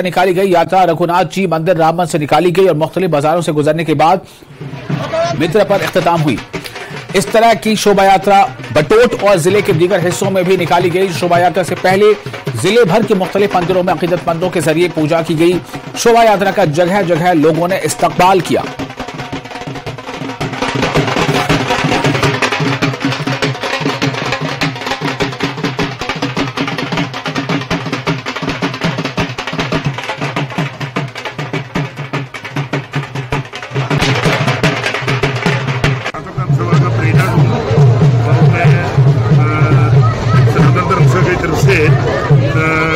निकाली गई यात्रा रघुनाथ जी मंदिर रामबन से निकाली गई और मुख्तलिफ बाजारों से गुजरने के बाद मित्र पर इख्तिताम हुई। इस तरह की शोभा यात्रा बटोट और जिले के दीगर हिस्सों में भी निकाली गई। शोभा यात्रा से पहले जिले भर के मुख्तलिफ मंदिरों में अकीदतमंदों के जरिए पूजा की गई। शोभा यात्रा का जगह जगह लोगों ने इस्तकबाल किया।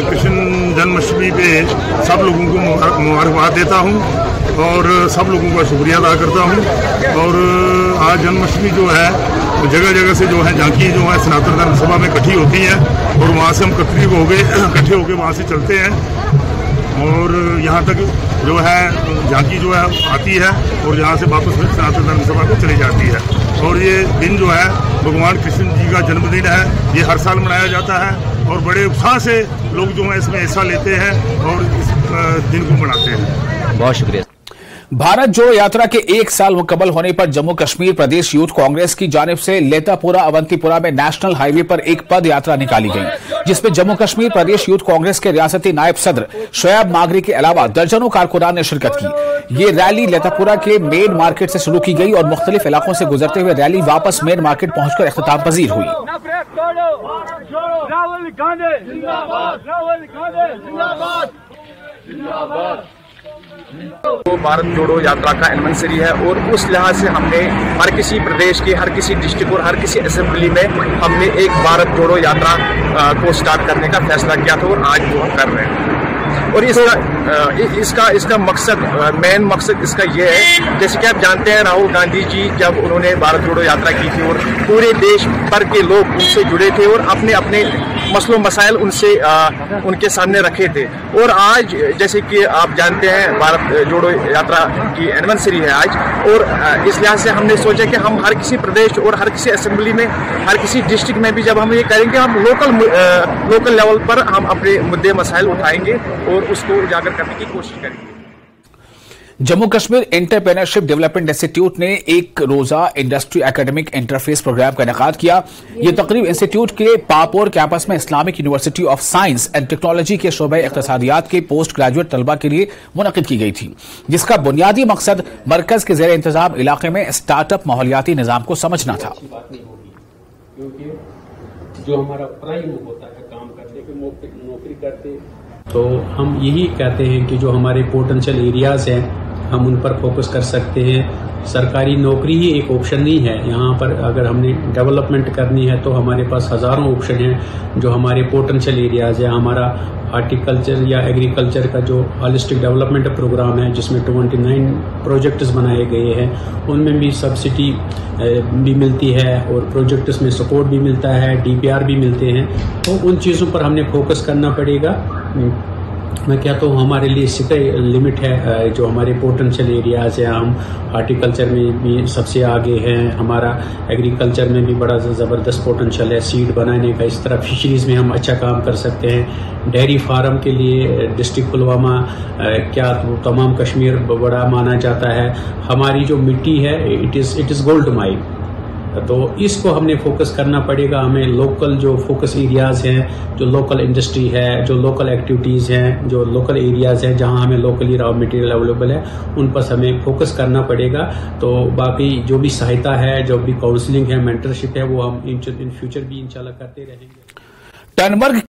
कृष्ण जन्माष्टमी पे सब लोगों को मुबारकबाद देता हूँ और सब लोगों का शुक्रिया अदा करता हूँ। और आज जन्माष्टमी जो है जगह जगह से जो है झांकी जो है सनातन धर्म सभा में इकट्ठी होती है और वहाँ से हम इकट्ठे होके वहाँ से चलते हैं और यहाँ तक जो है झांकी जो है आती है और यहाँ से वापस फिर सनातन धर्म सभा को चली जाती है। और ये दिन जो है भगवान कृष्ण जी का जन्मदिन है, ये हर साल मनाया जाता है और बड़े उत्साह से लोग जो है इसमें हिस्सा लेते हैं और इस दिन को मनाते हैं। बहुत शुक्रिया। भारत जोड़ो यात्रा के 1 साल मुकम्मल होने पर जम्मू कश्मीर प्रदेश यूथ कांग्रेस की जानिब से लेतापुरा अवंतीपुरा में नेशनल हाईवे पर एक पद यात्रा निकाली गई, जिसमें जम्मू कश्मीर प्रदेश यूथ कांग्रेस के रियासती नायब सदर शोएब मागरी के अलावा दर्जनों कारकुनान ने शिरकत की। ये रैली लेतापुरा के मेन मार्केट से शुरू की गई और मुख्तलिफ इलाकों से गुजरते हुए रैली वापस मेन मार्केट पहुंचकर इख्तिताम पजीर हुई। तो भारत जोड़ो यात्रा का एनिवर्सरी है और उस लिहाज से हमने हर किसी प्रदेश के हर किसी डिस्ट्रिक्ट और हर किसी असेंबली में हमने एक भारत जोड़ो यात्रा को स्टार्ट करने का फैसला किया था और आज वो हम कर रहे हैं। और इसका मकसद मेन मकसद इसका ये है, जैसे कि आप जानते हैं राहुल गांधी जी जब उन्होंने भारत जोड़ो यात्रा की थी और पूरे देश भर के लोग उनसे जुड़े थे और अपने अपने मसलों मसाइल उनसे उनके सामने रखे थे। और आज जैसे कि आप जानते हैं भारत जोड़ो यात्रा की एनिवर्सरी है आज, और इस लिहाज से हमने सोचा कि हम हर किसी प्रदेश और हर किसी असेंबली में हर किसी डिस्ट्रिक्ट में भी जब हम ये करेंगे हम लोकल लेवल पर हम अपने मुद्दे मसाइल उठाएंगे और उसको उजागर करने की कोशिश करेंगे। Jammu Kashmir entrepreneurship development institute ने एक रोजा इंडस्ट्री एकेडमिक इंटरफेस प्रोग्राम का इनेकाद किया। यह तकरीब इंस्टीट्यूट के पापोर कैंपस में Islamic university of science and technology के शोबे इक्तिसादियात के पोस्ट ग्रेजुएट तलबा के लिए मुनक़िद की गई थी, जिसका बुनियादी मकसद मरकज के ज़ेर इंतजाम इलाके में स्टार्टअप माहौलियाती निज़ाम को समझना था। जो हमारा प्राइम होता है काम करने के नौकरी करते, तो हम यही कहते हैं कि जो हमारे पोटेंशियल एरियाज हैं हम उन पर फोकस कर सकते हैं। सरकारी नौकरी ही एक ऑप्शन नहीं है यहाँ पर, अगर हमने डेवलपमेंट करनी है तो हमारे पास हज़ारों ऑप्शन हैं। जो हमारे पोटेंशियल एरियाज है, हमारा हार्टिकल्चर या एग्रीकल्चर का जो हॉलिस्टिक डेवलपमेंट प्रोग्राम है जिसमें 29 प्रोजेक्ट्स बनाए गए हैं, उनमें भी सब्सिडी भी मिलती है और प्रोजेक्ट्स में सपोर्ट भी मिलता है, DPR भी मिलते हैं। तो उन चीज़ों पर हमने फोकस करना पड़ेगा। मैं कहता हूँ हमारे लिए इसका लिमिट है, जो हमारे पोटेंशियल एरियाज हैं हम हार्टिकल्चर में भी सबसे आगे हैं, हमारा एग्रीकल्चर में भी बड़ा ज़बरदस्त पोटेंशियल है सीड बनाने का। इस तरह फिशरीज़ में हम अच्छा काम कर सकते हैं। डेयरी फार्म के लिए डिस्ट्रिक्ट पुलवामा क्या तमाम कश्मीर बड़ा माना जाता है। हमारी जो मिट्टी है इट इज़ गोल्ड माइन, तो इसको हमने फोकस करना पड़ेगा। हमें लोकल जो फोकस एरियाज हैं, जो लोकल इंडस्ट्री है, जो लोकल एक्टिविटीज़ हैं, जो लोकल एरियाज हैं जहां हमें लोकली रॉ मटेरियल अवेलेबल है, उन पर हमें फोकस करना पड़ेगा। तो बाकी जो भी सहायता है, जो भी काउंसलिंग है, मेंटरशिप है, वो हम इन फ्यूचर भी इंशाल्लाह करते रहेंगे।